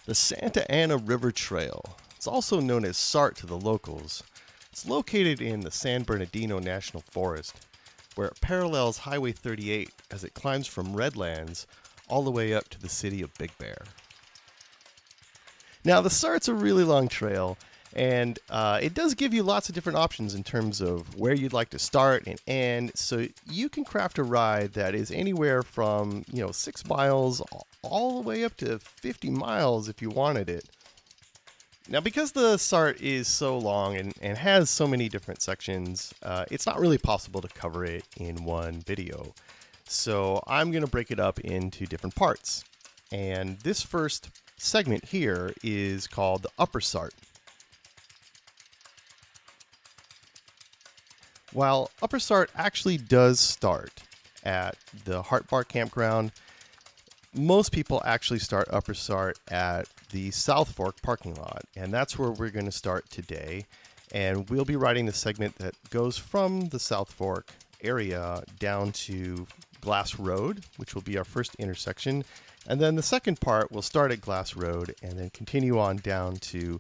The Santa Ana River Trail. It's also known as SART to the locals. It's located in the San Bernardino National Forest, where it parallels Highway 38 as it climbs from Redlands all the way up to the city of Big Bear. Now, the SART's a really long trail, and it does give you lots of different options in terms of where you'd like to start and end. So you can craft a ride that is anywhere from 6 miles all the way up to 50 miles if you wanted it. Now, because the SART is so long and has so many different sections, it's not really possible to cover it in one video. So I'm going to break it up into different parts. And this first segment here is called the Upper SART. While Upper SART actually does start at the Hart Bar Campground, most people actually start Upper SART at the South Fork parking lot, and that's where we're going to start today. And we'll be riding the segment that goes from the South Fork area down to Glass Road, which will be our first intersection. And then the second part will start at Glass Road and then continue on down to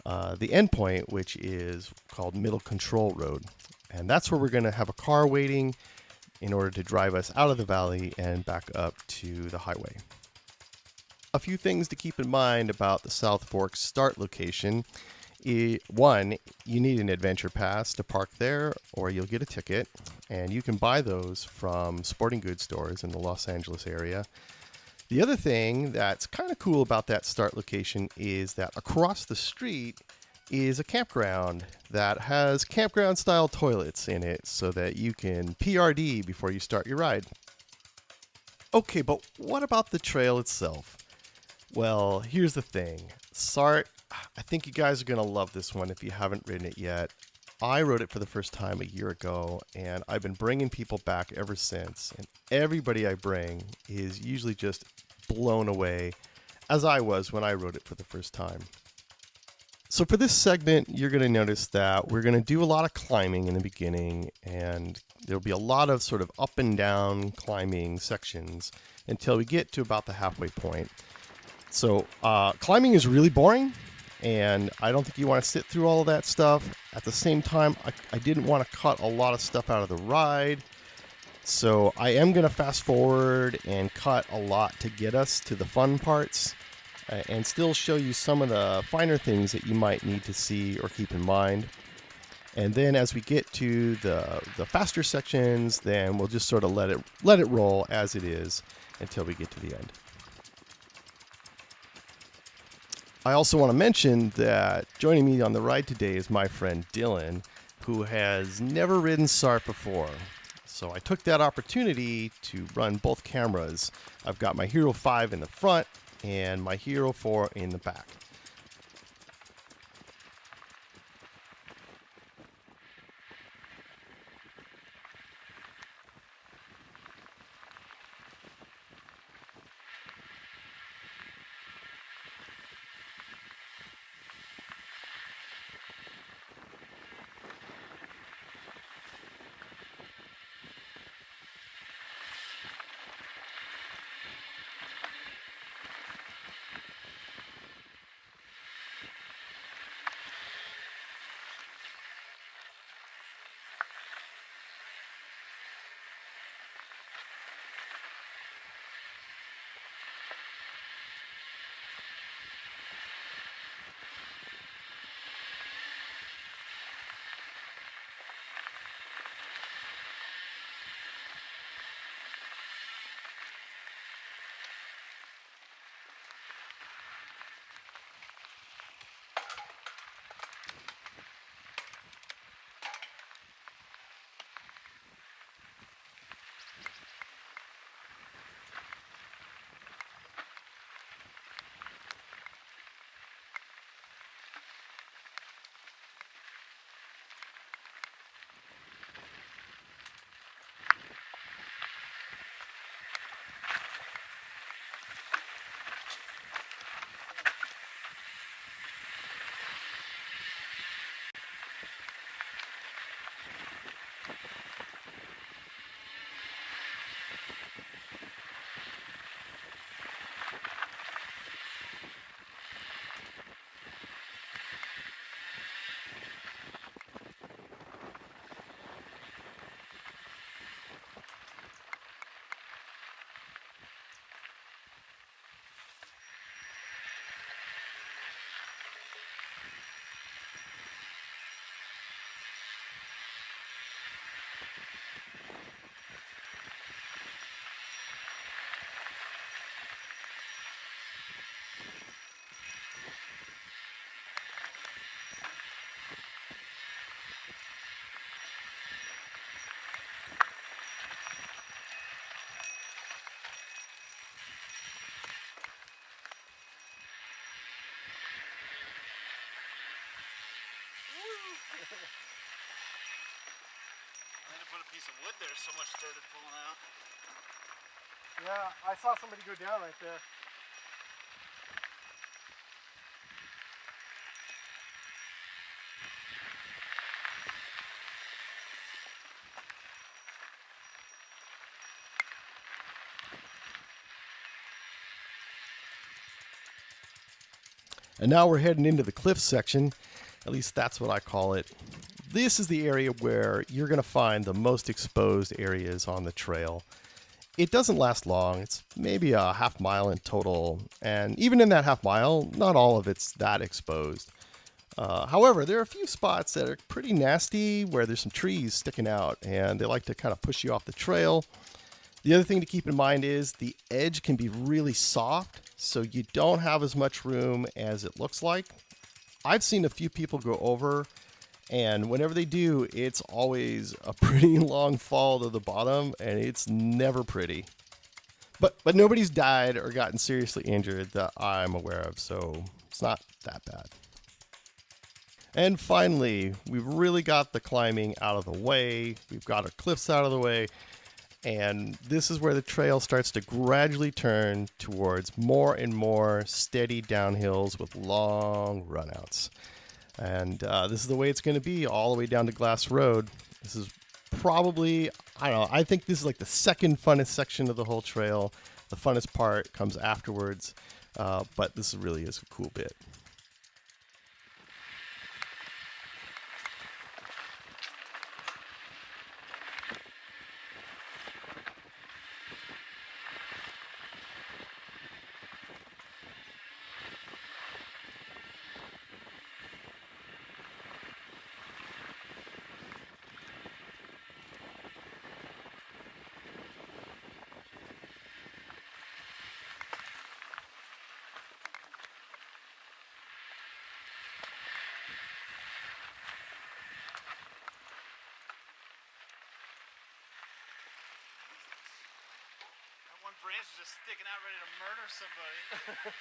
the endpoint, which is called Middle Control Road. And that's where we're going to have a car waiting in order to drive us out of the valley and back up to the highway. A few things to keep in mind about the South Fork start location. One, you need an adventure pass to park there or you'll get a ticket, and you can buy those from sporting goods stores in the Los Angeles area. The other thing that's kind of cool about that start location is that across the street is a campground that has campground style toilets in it so that you can PRD before you start your ride. Okay, but what about the trail itself? Well, here's the thing. SART, I think you guys are going to love this one if you haven't ridden it yet. I rode it for the first time a year ago, and I've been bringing people back ever since. And everybody I bring is usually just blown away, as I was when I rode it for the first time. So for this segment, you're going to notice that we're going to do a lot of climbing in the beginning, and there'll be a lot of sort of up and down climbing sections until we get to about the halfway point. So climbing is really boring, and I don't think you want to sit through all of that stuff. At the same time, I didn't want to cut a lot of stuff out of the ride, so I am going to fast forward and cut a lot to get us to the fun parts and still show you some of the finer things that you might need to see or keep in mind. And then as we get to the faster sections, then we'll just sort of let it roll as it is until we get to the end. I also want to mention that joining me on the ride today is my friend Dylan, who has never ridden SART before. So I took that opportunity to run both cameras. I've got my Hero 5 in the front and my Hero 4 in the back. piece of wood there, so much dirt had fallen out. Yeah, I saw somebody go down right there. And now we're heading into the cliff section. At least that's what I call it. This is the area where you're going to find the most exposed areas on the trail. It doesn't last long. It's maybe a half mile in total. And even in that half mile, not all of it's that exposed. However, there are a few spots that are pretty nasty where there's some trees sticking out and they like to kind of push you off the trail. The other thing to keep in mind is the edge can be really soft, so you don't have as much room as it looks like. I've seen a few people go over, and whenever they do, it's always a pretty long fall to the bottom, and it's never pretty. But nobody's died or gotten seriously injured that I'm aware of, so it's not that bad. And finally, we've really got the climbing out of the way. We've got our cliffs out of the way. And this is where the trail starts to gradually turn towards more and more steady downhills with long runouts. And this is the way it's going to be all the way down to Glass Road. This is probably, I don't know, I think this is like the second funnest section of the whole trail. The funnest part comes afterwards, but this really is a cool bit. One branch is just sticking out ready to murder somebody.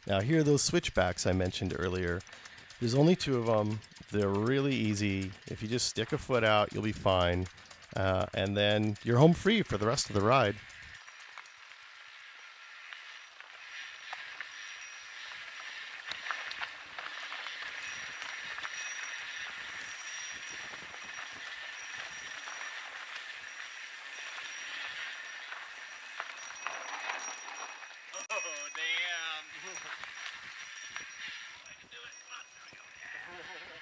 Now here are those switchbacks I mentioned earlier. There's only 2 of them. They're really easy. If you just stick a foot out, you'll be fine. And then you're home free for the rest of the ride. Oh, damn. I can do it. Come on. There we go.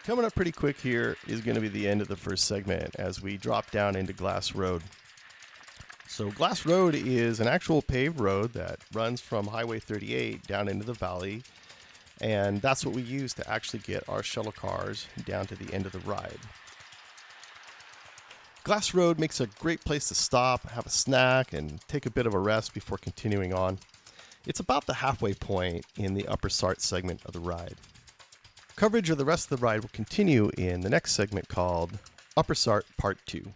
Coming up pretty quick here is going to be the end of the first segment as we drop down into Glass Road. So Glass Road is an actual paved road that runs from Highway 38 down into the valley, and that's what we use to actually get our shuttle cars down to the end of the ride. Glass Road makes a great place to stop, have a snack, and take a bit of a rest before continuing on. It's about the halfway point in the Upper SART segment of the ride. Coverage of the rest of the ride will continue in the next segment called Upper SART Part 2.